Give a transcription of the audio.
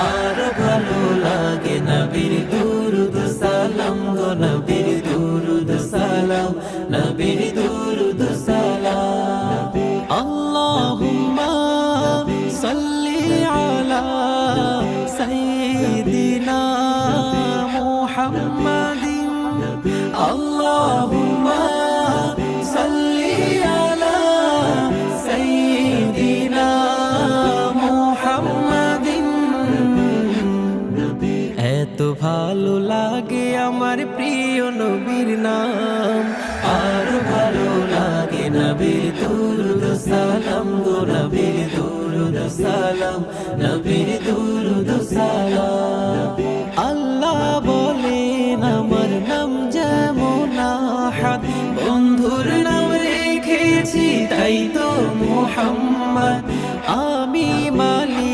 আর ভালো লাগে নবীর দুরুদ সালাম গো নবীর দুরুদ সালাম নবীর দুরুদ সালাম আল্লাহুম্মা সাল্লি আলা সাইয়্যিদিনা মুহাম্মাদিন আল্লাহুম্মা সাল্লি আলা সাইয়্যিদিনা মুহাম্মাদিন এত ভালো লাগে আমার প্রিয় নবীর নাম আর ভালো লাগে নবীর দুরুদ সালাম গো নবীর দুরুদ সালাম নবীর দুরুদ সালাম আল্লাহ বলেন আমার নাম যেমন আহাদ বন্ধুর নাম রেখেছি তাই তো মুহাম্মদ